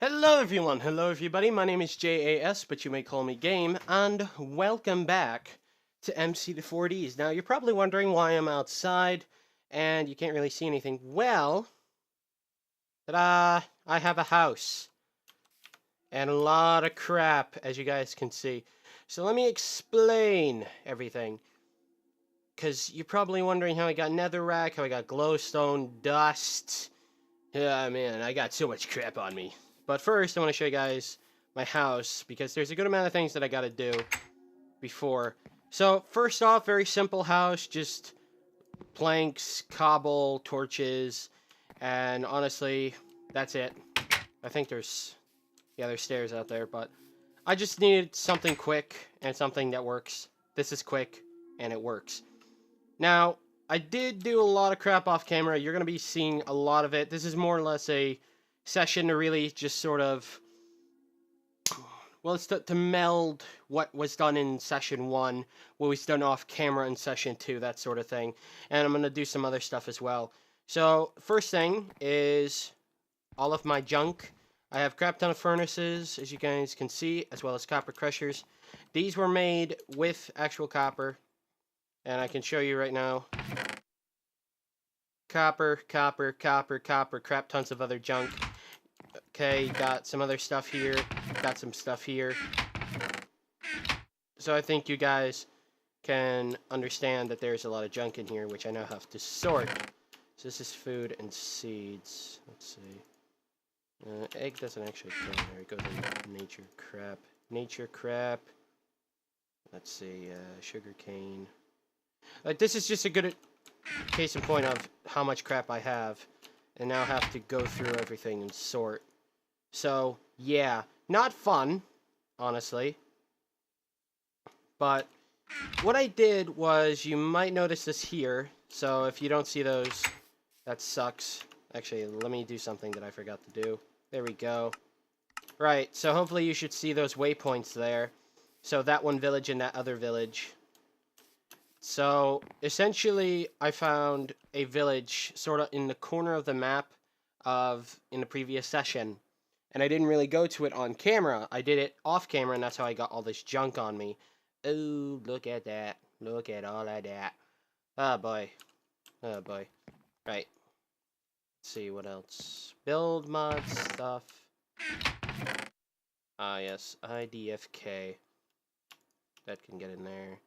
Hello everyone, hello everybody, my name is J.A.S, but you may call me Game, and welcome back to MC the 4Ds. Now, you're probably wondering why I'm outside, and you can't really see anything. Well, ta-da! I have a house, and a lot of crap, as you guys can see. So let me explain everything, because you're probably wondering how I got netherrack, how I got glowstone, dust. Yeah, man, I got so much crap on me. But first, I want to show you guys my house, because there's a good amount of things that I got to do before. So, first off, very simple house, just planks, cobble, torches, and honestly, that's it. I think there's stairs out there, but I just needed something quick and something that works. This is quick, and it works. Now, I did do a lot of crap off camera. You're going to be seeing a lot of it. This is more or less a session to really just sort of, well, it's to meld what was done in session 1, what was done off camera in session 2, that sort of thing. And I'm going to do some other stuff as well. So, first thing is all of my junk. I have crap ton of furnaces, as you guys can see, as well as copper crushers. These were made with actual copper. And I can show you right now. Copper, copper, copper, copper, crap tons of other junk. Okay, got some other stuff here. Got some stuff here. So I think you guys can understand that there's a lot of junk in here, which I now have to sort. So this is food and seeds. Let's see. Egg doesn't actually go in there. It goes in nature crap. Nature crap. Let's see. Sugar cane. This is just a good case in point of how much crap I have, and now have to go through everything and sort. So, yeah, not fun, honestly. But what I did was, you might notice this here, so if you don't see those, that sucks. Actually, let me do something that I forgot to do. There we go. Right, so hopefully you should see those waypoints there. So that one village and that other village. So, essentially, I found a village sort of in the corner of the map in the previous session. And I didn't really go to it on camera. I did it off camera, and that's how I got all this junk on me. Oh, look at that. Look at all of that. Oh, boy. Oh, boy. Right. Let's see, what else? Build mod stuff. Ah, yes. IDFK. That can get in there.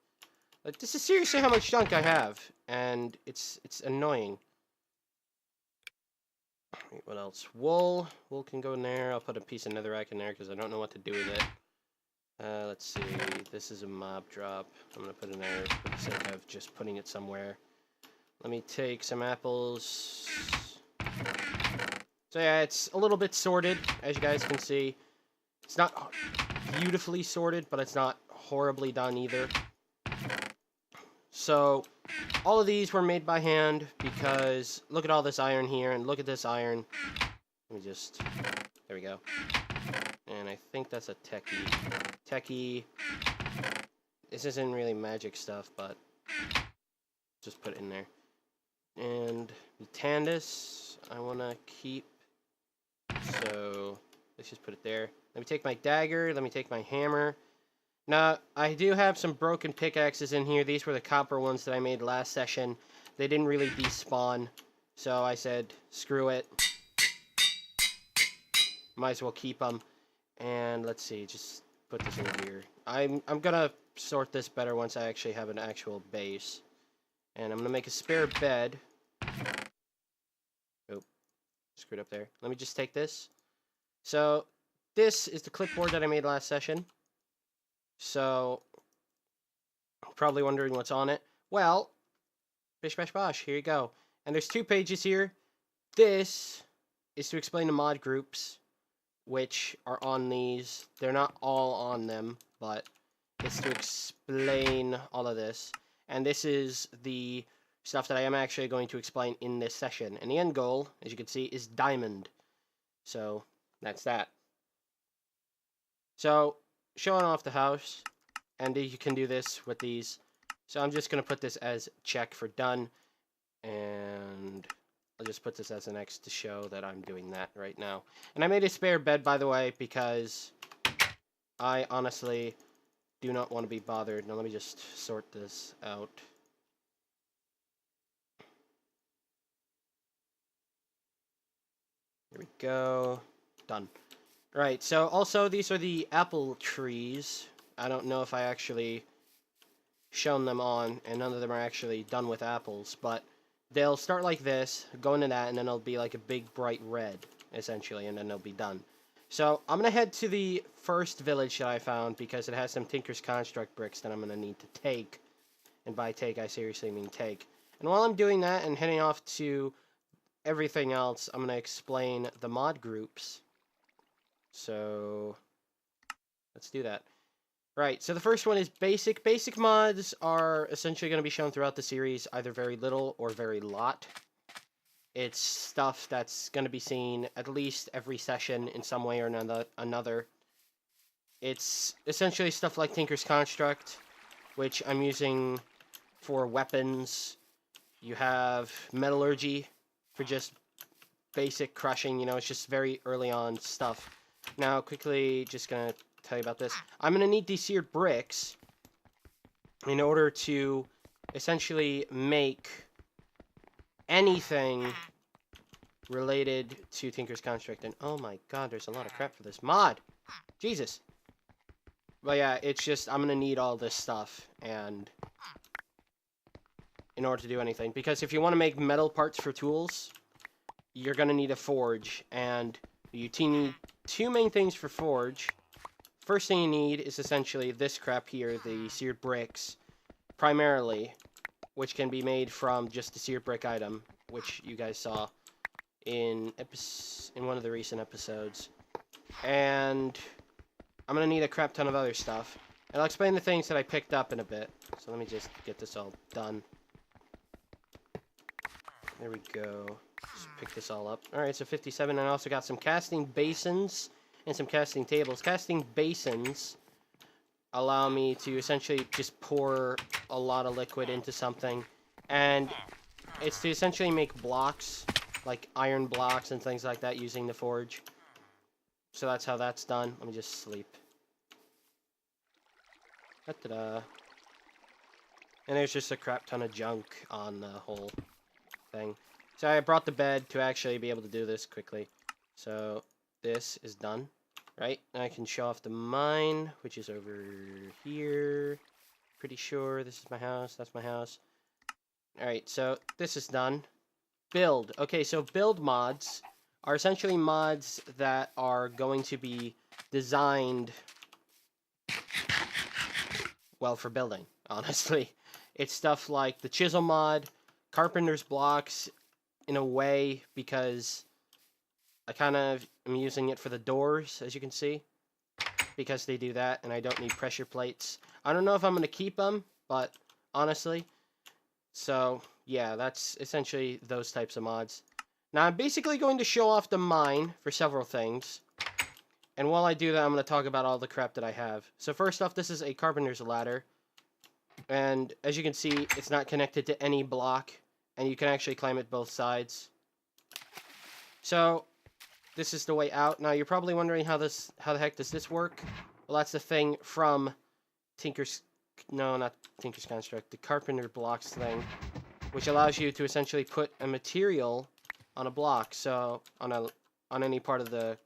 Like, this is seriously how much junk I have, and it's annoying. Wait, what else? Wool. Wool can go in there. I'll put a piece of netherrack in there because I don't know what to do with it. Let's see. This is a mob drop. I'm going to put in there for the sake of just putting it somewhere. Let me take some apples. So yeah, it's a little bit sorted, as you guys can see. It's not beautifully sorted, but it's not horribly done either. So, all of these were made by hand because look at all this iron here and look at this iron. Let me just, there we go. And I think that's a techie. This isn't really magic stuff, but just put it in there. And the Tandis, I want to keep. So, let's just put it there. Let me take my dagger, let me take my hammer. Now, I do have some broken pickaxes in here. These were the copper ones that I made last session. They didn't really despawn, so I said, screw it. Might as well keep them. And let's see, just put this in here. I'm gonna sort this better once I actually have an actual base. And I'm gonna make a spare bed. Oh, screwed up there. Let me just take this. So, this is the clipboard that I made last session. So, probably wondering what's on it. Well, bish bash bosh, here you go. And there's 2 pages here. This is to explain the mod groups, which are on these. They're not all on them, but it's to explain all of this. And this is the stuff that I am actually going to explain in this session. And the end goal, as you can see, is diamond. So, that's that. So, showing off the house, and you can do this with these. So I'm just going to put this as check for done, and I'll just put this as an X to show that I'm doing that right now. And I made a spare bed, by the way, because I honestly do not want to be bothered. Now let me just sort this out. Here we go. Done. Right, so also these are the apple trees. I don't know if I actually shown them on, and none of them are actually done with apples, but they'll start like this, go into that, and then it'll be like a big bright red, essentially, and then they'll be done. So I'm going to head to the first village that I found because it has some Tinker's Construct bricks that I'm going to need to take. And by take, I seriously mean take. And while I'm doing that and heading off to everything else, I'm going to explain the mod groups. So let's do that. Right, so the first one is basic. Basic mods are essentially going to be shown throughout the series, either very little or very lot. It's stuff that's going to be seen at least every session in some way or another. It's essentially stuff like Tinker's Construct, which I'm using for weapons. You have Metallurgy for just basic crushing, you know, it's just very early on stuff. Now, quickly, just going to tell you about this. I'm going to need these seared bricks in order to essentially make anything related to Tinker's Construct. And oh my god, there's a lot of crap for this mod. Jesus. But yeah, it's just, I'm going to need all this stuff and in order to do anything. Because if you want to make metal parts for tools, you're going to need a forge. And you need two main things for forge. First thing you need is essentially this crap here, the seared bricks, primarily, which can be made from just the seared brick item, which you guys saw in one of the recent episodes. And I'm going to need a crap ton of other stuff. And I'll explain the things that I picked up in a bit. So let me just get this all done. There we go. Just pick this all up. Alright, so 57. And I also got some casting basins and some casting tables. Casting basins allow me to essentially just pour a lot of liquid into something. And it's to essentially make blocks, like iron blocks and things like that using the forge. So that's how that's done. Let me just sleep. Ta-da. And there's just a crap ton of junk on the whole thing. So I brought the bed to actually be able to do this quickly. So this is done. Right, and I can show off the mine, which is over here. Pretty sure this is my house, that's my house. Alright, so this is done. Build. Okay, so build mods are essentially mods that are going to be designed, well, for building, honestly. It's stuff like the chisel mod, carpenter's blocks, in a way, because I kind of am using it for the doors, as you can see, because they do that, and I don't need pressure plates. I don't know if I'm going to keep them, but honestly, so yeah, that's essentially those types of mods. Now, I'm basically going to show off the mine for several things, and while I do that, I'm going to talk about all the crap that I have. So first off, this is a carpenter's ladder, and as you can see, it's not connected to any block, and you can actually climb it both sides. So this is the way out. Now, you're probably wondering how the heck does this work? Well, that's the thing from not Tinker's Construct, the Carpenter Blocks thing, which allows you to essentially put a material on a block, so on any part of the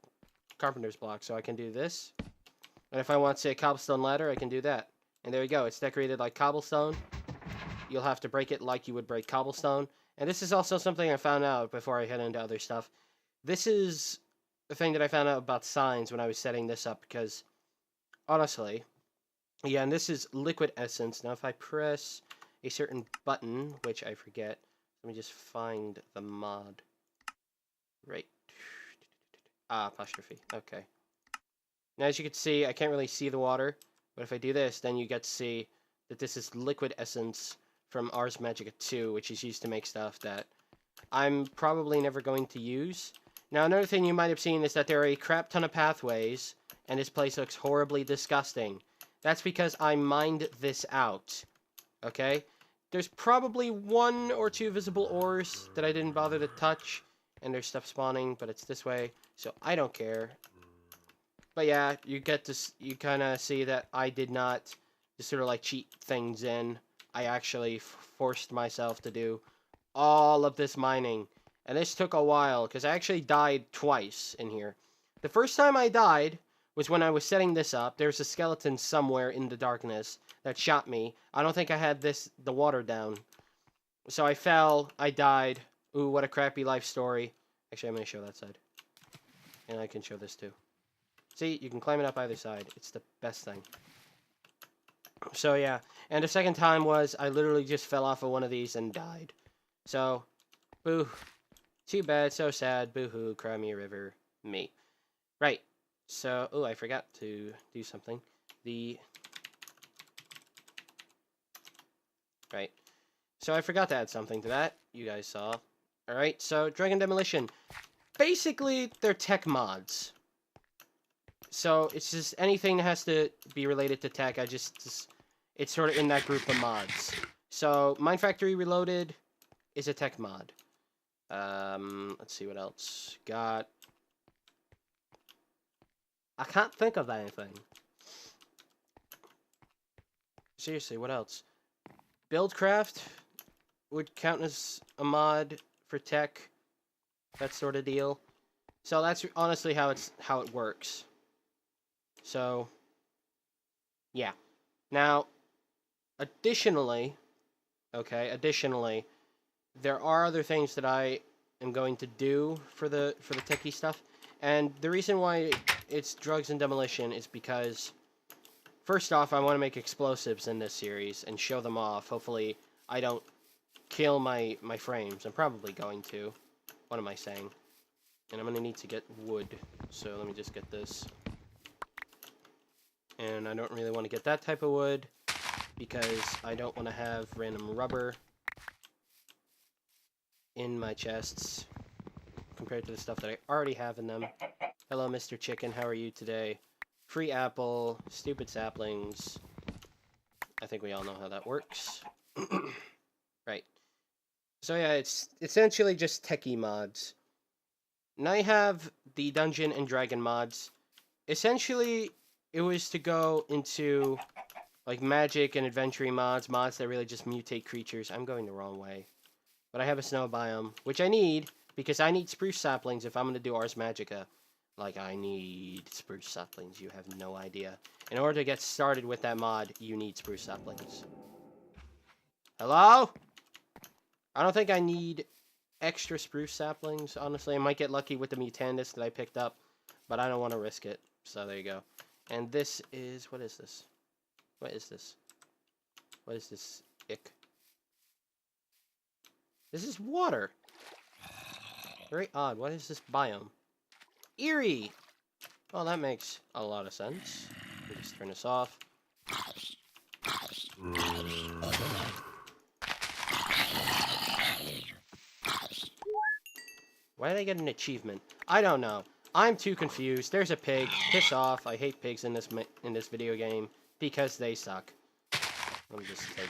Carpenter's block. So I can do this, and if I want, say, a cobblestone ladder, I can do that. And there you go. It's decorated like cobblestone. You'll have to break it like you would break cobblestone. And this is also something I found out before I head into other stuff. This is the thing that I found out about signs when I was setting this up, because honestly, yeah, and this is liquid essence. Now, if I press a certain button, which I forget, let me just find the mod. Right. Apostrophe. Okay. Now, as you can see, I can't really see the water, but if I do this, then you get to see that this is liquid essence from Ars Magica 2, which is used to make stuff that I'm probably never going to use. Now, another thing you might have seen is that there are a crap ton of pathways, and this place looks horribly disgusting. That's because I mined this out, okay? there's probably 1 or 2 visible ores that I didn't bother to touch, and there's stuff spawning, but it's this way, so I don't care. But yeah, you kind of see that I did not just sort of like cheat things in. I actually forced myself to do all of this mining, and this took a while because I actually died twice in here. The first time I died was when I was setting this up. There's a skeleton somewhere in the darkness that shot me. I don't think I had the water down. So I fell, I died. Ooh, what a crappy life story. Actually, I'm going to show that side. And I can show this too. See, you can climb it up either side. It's the best thing. So yeah, and the second time was I literally just fell off of one of these and died. So, boo. Too bad, so sad. Boo-hoo, cry me a river. Me. Right. So, oh, I forgot to do something. Right. So I forgot to add something to that. You guys saw. Alright, so Dragon Demolition. Basically, they're tech mods. So it's just anything that has to be related to tech. It's sort of in that group of mods. So Mine Factory Reloaded is a tech mod. Let's see what else. Got... I can't think of anything. Seriously, what else? Buildcraft would count as a mod for tech. That sort of deal. So that's honestly how it works. So, yeah. Now, additionally, there are other things that I am going to do for the techie stuff, and the reason why it's drugs and demolition is because, first off, I want to make explosives in this series and show them off. Hopefully, I don't kill my frames. I'm probably going to. What am I saying? And I'm going to need to get wood, so let me just get this. And I don't really want to get that type of wood because I don't want to have random rubber in my chests compared to the stuff that I already have in them. Hello, Mr. Chicken. How are you today? Free apple, stupid saplings. I think we all know how that works. Right. So yeah, it's essentially just techie mods. And I have the Dungeon and Dragon mods. Essentially, it was to go into like magic and adventure mods that really just mutate creatures. I'm going the wrong way. But I have a snow biome, which I need, because I need spruce saplings if I'm going to do Ars Magica. Like, I need spruce saplings, you have no idea. In order to get started with that mod, you need spruce saplings. Hello? I don't think I need extra spruce saplings, honestly. I might get lucky with the Mutandis that I picked up, but I don't want to risk it. So there you go. And this is... what is this? What is this? What is this? Ick. This is water. Very odd. What is this biome? Eerie! Well, that makes a lot of sense. We'll just turn this off. Why did I get an achievement? I don't know. I'm too confused. There's a pig. Piss off. I hate pigs in this video game because they suck. Let me just take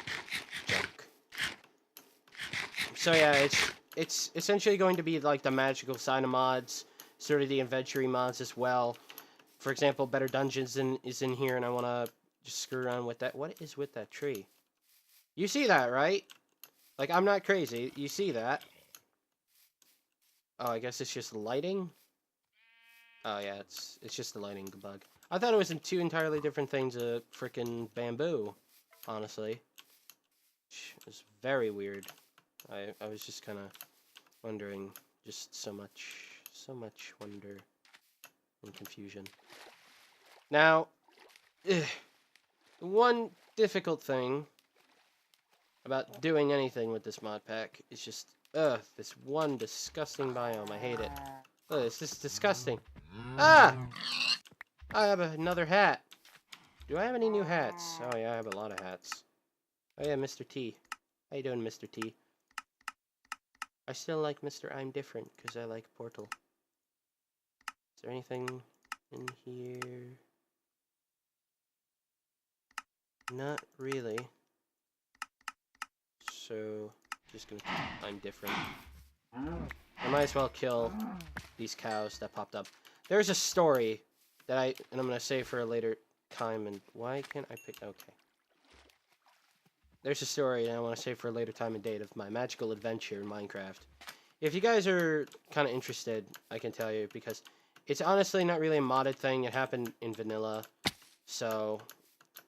junk. So yeah, it's essentially going to be like the magical side of mods, sort of the adventure mods as well. For example, Better Dungeons is in here, and I want to just screw around with that. What is with that tree? You see that, right? Like, I'm not crazy. You see that? Oh, I guess it's just lighting? Oh, yeah, it's just the lighting bug. I thought it was in two entirely different things of frickin' bamboo, honestly. It's very weird. I was just kind of wondering, just so much wonder and confusion. Now, one difficult thing about doing anything with this mod pack is just, this one disgusting biome. I hate it. It's just disgusting. Ah! I have another hat. Do I have any new hats? Oh yeah, I have a lot of hats. Oh yeah, Mr. T. How you doing, Mr. T? I still like Mr. I'm Different, because I like Portal. Is there anything in here? Not really. just gonna... I'm different. I might as well kill these cows that popped up. There's a story that and I'm gonna save for a later time, and why can't I pick... Okay. There's a story that I want to save for a later time and date of my magical adventure in Minecraft. If you guys are kind of interested, I can tell you, because it's honestly not really a modded thing. It happened in vanilla, so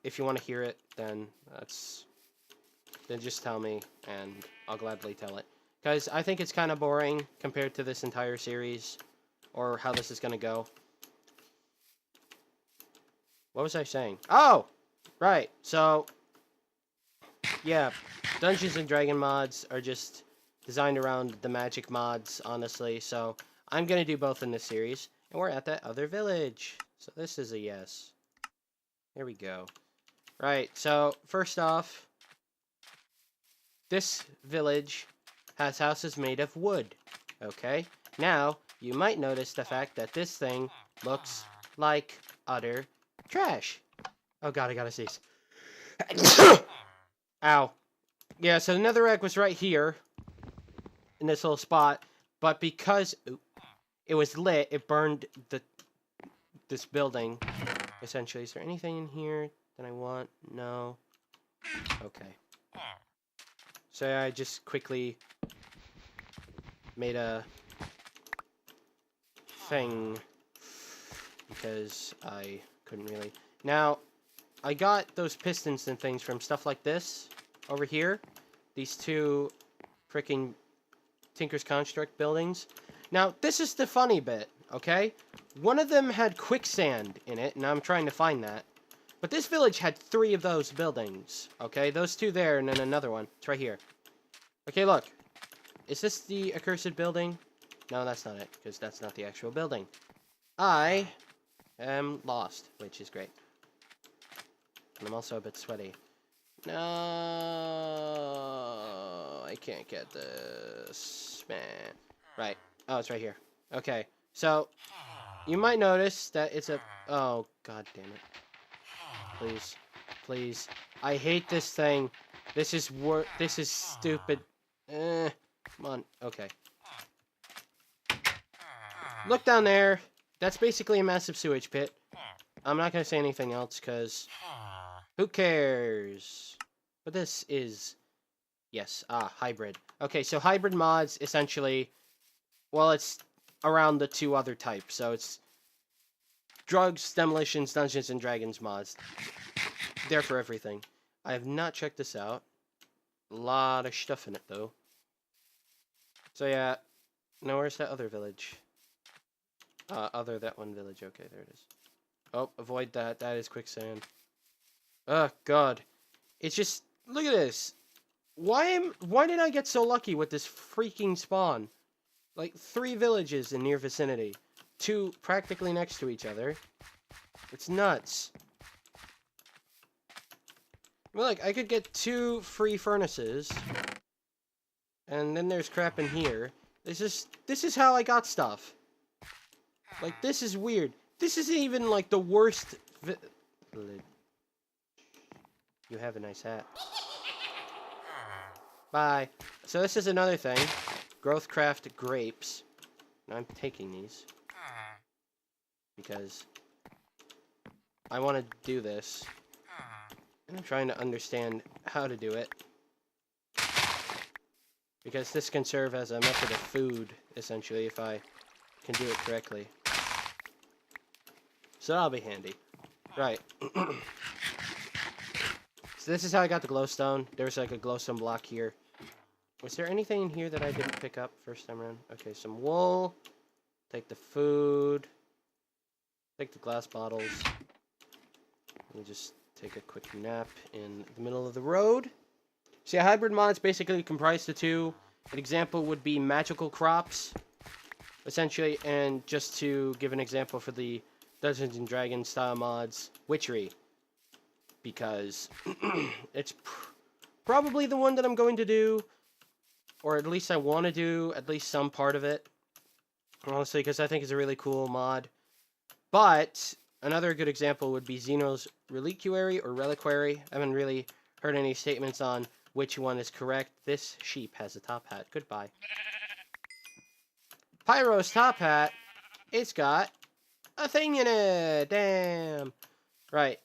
if you want to hear it, then just tell me, and I'll gladly tell it. Because I think it's kind of boring compared to this entire series, or how this is going to go. What was I saying? Oh! Right, so... yeah, Dungeons and Dragon mods are just designed around the magic mods, honestly. So I'm going to do both in this series. And we're at that other village. So this is a yes. There we go. Right, so first off, this village has houses made of wood. Okay, now you might notice the fact that this thing looks like utter trash. Oh god, I gotta sneeze. Ow. Yeah, so the netherrack was right here, in this little spot, but because it was lit, it burned this building, essentially. Is there anything in here that I want? No. Okay. So I just quickly made a thing, because I couldn't really... Now, I got those pistons and things from stuff like this over here. These two freaking Tinker's Construct buildings. Now, this is the funny bit, okay? One of them had quicksand in it, and I'm trying to find that. But this village had 3 of those buildings, okay? Those 2 there, and then another one. It's right here. Okay, look. Is this the accursed building? No, that's not it, because that's not the actual building. I am lost, which is great. And I'm also a bit sweaty. No, I can't get this, man. Right. Oh, it's right here. Okay. So, you might notice that it's a... Oh, god damn it. Please. Please. I hate this thing. This is stupid. Come on. Okay. Look down there. That's basically a massive sewage pit. I'm not gonna say anything else, because... who cares? But this is... yes, hybrid. Okay, so hybrid mods, essentially... well, it's around the 2 other types. So it's... drugs, demolitions, Dungeons and Dragons mods. There for everything. I have not checked this out. A lot of stuff in it, though. So yeah... now where's that other village? That one village. Okay, there it is. Oh, avoid that. That is quicksand. Oh, God. It's just... look at this. Why did I get so lucky with this freaking spawn? Like, 3 villages in near vicinity. 2 practically next to each other. It's nuts. Well, like, I could get 2 free furnaces. And then there's crap in here. This is how I got stuff. Like, this is weird. This isn't even, like, the worst village. You have a nice hat. Bye. So this is another thing. Growthcraft grapes. Now I'm taking these. Because I want to do this. And I'm trying to understand how to do it. Because this can serve as a method of food, essentially, if I can do it correctly. So that'll be handy. Right. So this is how I got the glowstone. There's like a glowstone block here. Was there anything in here that I didn't pick up first time around? Okay, some wool. Take the food. Take the glass bottles. Let me just take a quick nap in the middle of the road. See, a hybrid mod's basically comprised of 2. An example would be magical crops, essentially, and just to give an example for the Dungeons and Dragons style mods, witchery. Because it's probably the one that I'm going to do, or at least I want to do at least some part of it. Honestly, because I think it's a really cool mod. But another good example would be Xeno's Reliquary or Reliquary. I haven't really heard any statements on which one is correct. This sheep has a top hat. Goodbye. Pyro's top hat, it's got a thing in it. Damn. Right.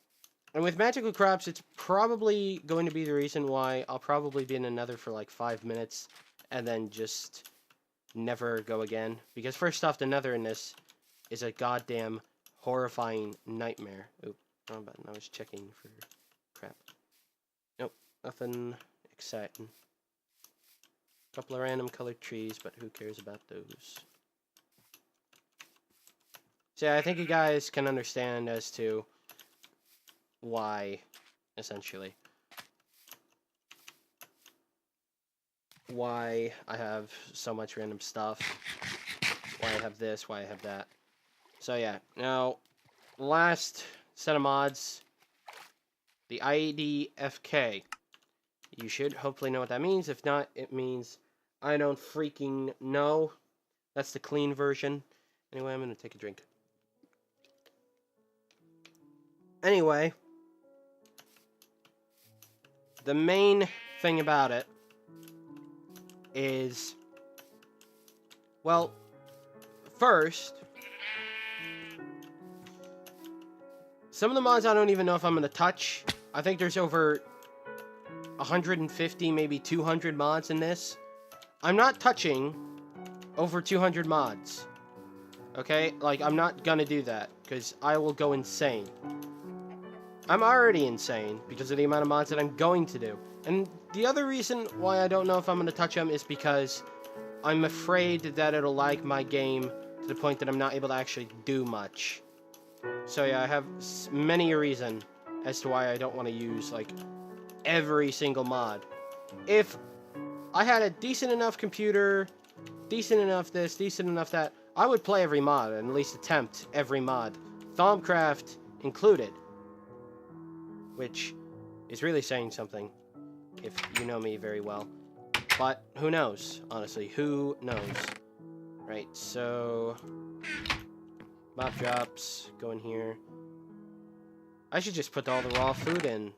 And with magical crops, it's probably going to be the reason why I'll probably be in another for like 5 minutes and then just never go again. Because first off, the nether in this is a goddamn horrifying nightmare. Oop, wrong button. I was checking for crap. Nope, nothing exciting. Couple of random colored trees, but who cares about those? So yeah, I think you guys can understand as to why, essentially. Why I have so much random stuff. Why I have this, why I have that. So yeah, now, last set of mods, the IDFK. You should hopefully know what that means. If not, it means I don't freaking know. That's the clean version. Anyway, I'm gonna take a drink. Anyway, the main thing about it is, well, first, some of the mods I don't even know if I'm going to touch. I think there's over 150, maybe 200 mods in this. I'm not touching over 200 mods. Okay? Like, I'm not gonna do that, because I will go insane. I'm already insane because of the amount of mods that I'm going to do. And the other reason why I don't know if I'm going to touch them is because I'm afraid that it'll lag my game to the point that I'm not able to actually do much. So yeah, I have many a reason as to why I don't want to use, like, every single mod. If I had a decent enough computer, decent enough this, decent enough that, I would play every mod, and at least attempt every mod. Thaumcraft included. Which is really saying something, if you know me very well. But who knows, honestly, who knows? Right, so mob drops, go in here. I should just put all the raw food in,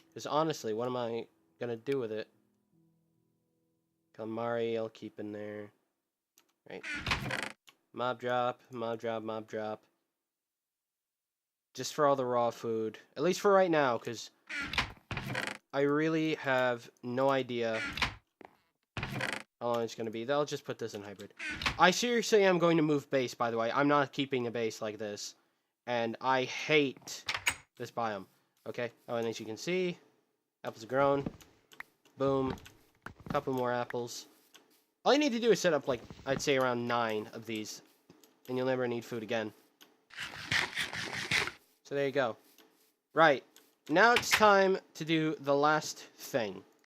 because honestly, what am I gonna do with it? Calamari, I'll keep in there. Right. Mob drop, mob drop, mob drop. Just for all the raw food. At least for right now, because I really have no idea how long it's going to be. I'll just put this in hybrid. I seriously am going to move base, by the way. I'm not keeping a base like this. And I hate this biome. Okay? Oh, and as you can see, apples are grown. Boom. Couple more apples. All you need to do is set up, like, I'd say around 9 of these. And you'll never need food again. So there you go. Right. Now it's time to do the last thing.